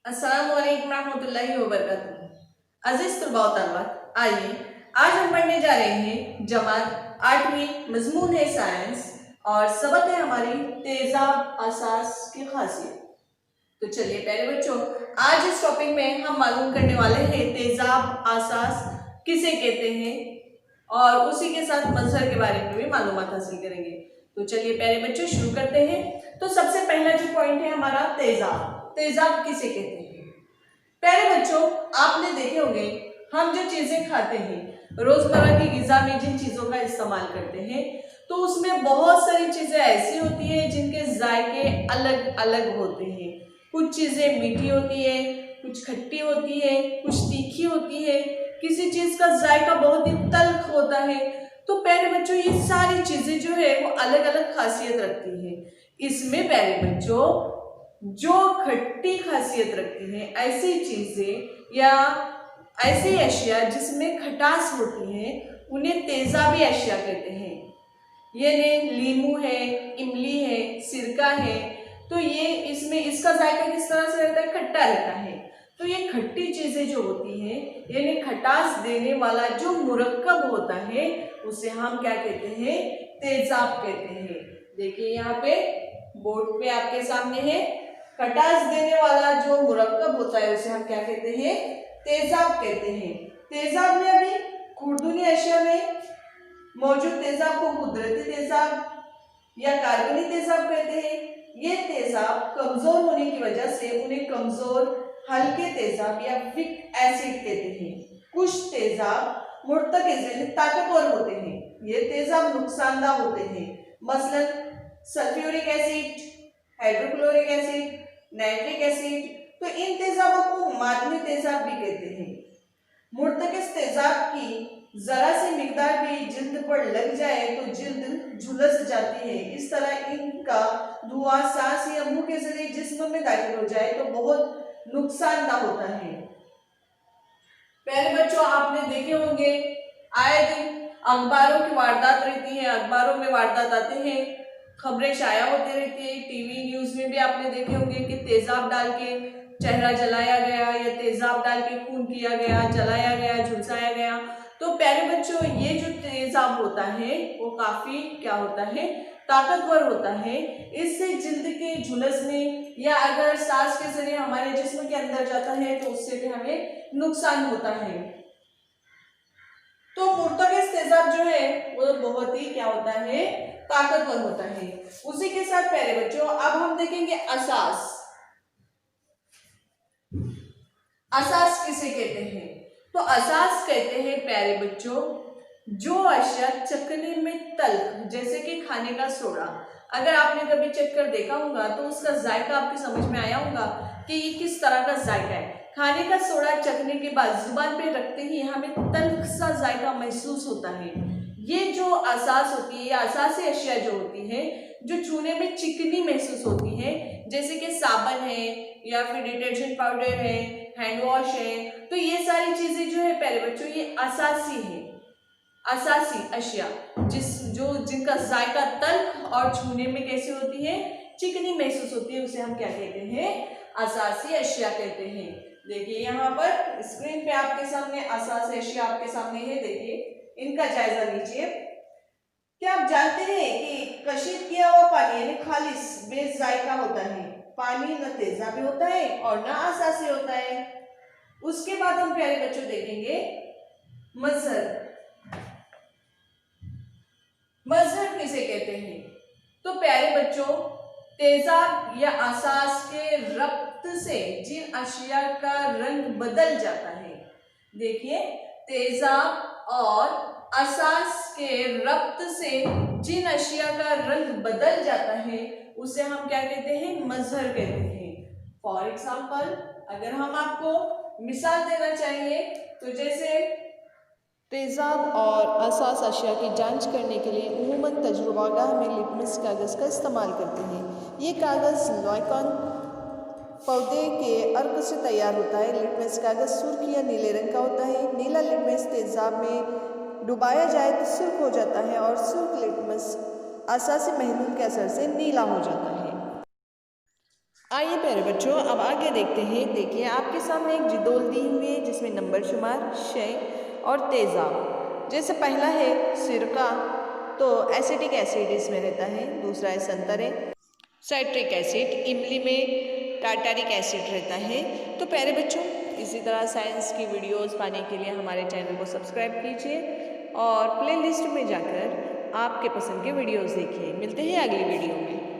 अस्सलाम वालेकुम रहमतुल्लाहि व बरकातुहू। अजीज तलबा व तलबात, आइए आज हम पढ़ने जा रहे हैं जमात 8वीं, मजमून है साइंस और सबक है हमारी तेजाब असास की खासियत। तो चलिए प्यारे बच्चों, आज इस टॉपिक में हम मालूम करने वाले हैं तेजाब असास किसे कहते हैं और उसी के साथ मजहर के बारे में भी मालूमात हासिल करेंगे। तो चलिए प्यारे बच्चों शुरू करते हैं। तो सबसे पहला जो पॉइंट है हमारा तेजाब। तेजाब किसे कहते हैं? प्यारे बच्चों, आपने देखे होंगे हम जो चीजें खाते हैं रोजमर्रा की ग़िज़ा में जिन चीजों का इस्तेमाल करते हैं तो उसमें बहुत सारी चीजें ऐसी होती हैं जिनके जायके अलग अलग होते हैं। कुछ चीजें मीठी होती है, कुछ खट्टी होती है, कुछ तीखी होती है, किसी चीज का जायका बहुत ही तल्ख होता है। तो प्यारे बच्चों, ये सारी चीजें जो है वो अलग अलग खासियत रखती हैं। इसमें प्यारे बच्चों जो खट्टी खासियत रखती हैं ऐसी चीजें या ऐसी अशिया जिसमें खटास होती है उन्हें तेजाबी अशिया कहते हैं। यानी लीमू है, इमली है, सिरका है, तो ये इसमें इसका जायका किस तरह से रहता है? खट्टा रहता है। तो ये खट्टी चीजें जो होती हैं यानी खटास देने वाला जो मुरक्कब होता है उसे हम क्या कहते हैं? तेजाब कहते हैं। देखिए यहाँ पे बोर्ड पे आपके सामने है, खटास देने वाला जो मुरक्कब होता है उसे हम क्या कहते हैं? तेजाब कहते हैं। तेजाब में अभी खुर्दुनी अशिया में मौजूद तेजाब को कुदरती तेजाब या कार्बनी तेजाब कहते हैं। ये तेजाब कमजोर होने की वजह से उन्हें कमजोर हल्के तेजाब या वीक एसिड कहते हैं। कुछ तेजाब मुर्तकिज़ ताकतवर होते हैं। ये तेजाब नुकसानदाह होते हैं, मसलन sulphuric acid, hydrochloric acid, nitric acid. तो इन तेजाबों को मादनी तेजाब भी कहते हैं। मुर्तकिज़ तेजाब की जरा सी मिकदार भी जिल्द पर लग जाए तो जिल्द झुलस जाती है। इस तरह इनका धुआं सांस या मुंह के जरिए जिस्म में दाखिल हो जाए तो बहुत नुकसानदाह होता है। पहले बच्चों आपने देखे होंगे आए दिन अखबारों की वारदात रहती है, अखबारों में वारदात आते हैं, खबरें शाया होती रहती है। टीवी न्यूज में भी आपने देखे होंगे कि तेजाब डाल के चेहरा जलाया गया या तेजाब डाल के खून किया गया, जलाया गया, झुलसाया गया। तो प्यारे बच्चों, ये जो तेजाब होता है वो काफी क्या होता है? ताकतवर होता है। इससे जिल्द के झुलसने या अगर सांस के जरिए हमारे जिस्म के अंदर जाता है तो उससे भी हमें नुकसान होता है। तो मुर्तकिज़ तेजाब जो है वो बहुत ही क्या होता है? ताकतवर होता है। उसी के साथ प्यारे बच्चों अब हम देखेंगे असास। असास किसे कहते हैं? तो असास कहते हैं प्यारे बच्चों जो अशिया चखने में तल्ख, जैसे कि खाने का सोडा, अगर आपने कभी चख कर देखा होगा तो उसका जायका आपके समझ में आया होगा कि ये किस तरह का जायका है। खाने का सोडा चखने के बाद जुबान पे रखते ही हमें तल्ख सा जायका महसूस होता है। ये जो असास होती है या असासी अशिया जो होती है जो छूने में चिकनी महसूस होती है, जैसे कि साबन है या फिर डिटर्जेंट पाउडर है, हैंड वॉश है, तो ये सारी चीजें जो है प्यारे बच्चों ये असासी है, असासी अशिया जिनका जायका तल्ख और छूने में कैसी होती है? चिकनी महसूस होती है, उसे हम क्या कहते हैं? असासी अशिया कहते हैं। देखिए यहाँ पर स्क्रीन पे आपके सामने असासी अशिया आपके सामने है, देखिए इनका जायजा लीजिए। क्या आप जानते हैं कि कशीद किया हुआ पानी यानी खालिस बेजायका होता है? पानी न तेजाबी होता है और न असासी होता है। उसके बाद हम प्यारे बच्चों देखेंगे मजहर। मजहर किसे कहते हैं? तो प्यारे बच्चों तेजाब या असास के रब्त से जिन अशिया का रंग बदल जाता है, देखिए तेजाब और असास के रब्त से जिन अशिया का रंग बदल जाता है उसे हम क्या कहते हैं? मजहर कहते हैं। फॉर एग्जाम्पल अगर हम आपको मिसाल देना चाहिए तो जैसे तेज़ाब और असास अशिया की जांच करने के लिए उमूमन तजुर्बागाह में लिटमस कागज़ का इस्तेमाल करते हैं। ये कागज़ लॉयकॉन पौधे के अर्क से तैयार होता है। लिटमस कागज़ सुर्ख या नीले रंग का होता है। नीला लिटमस तेज़ाब में डुबाया जाए तो सुर्ख हो जाता है और सुर्ख लिटमस असासी महलूल के असर से नीला हो जाता है। आइए प्यारे बच्चों, अब आगे देखते हैं। देखिए आपके सामने एक जिदोल दी हुई है जिसमें नंबर शुमार, शय और तेजाब। जैसे पहला है सिरका, तो एसिटिक एसिड इसमें रहता है। दूसरा है संतरे, साइट्रिक एसिड, इमली में टार्टारिक एसिड रहता है। तो प्यारे बच्चों, इसी तरह साइंस की वीडियोस पाने के लिए हमारे चैनल को सब्सक्राइब कीजिए और प्लेलिस्ट में जाकर आपके पसंद के वीडियोस देखिए। मिलते हैं अगली वीडियो में।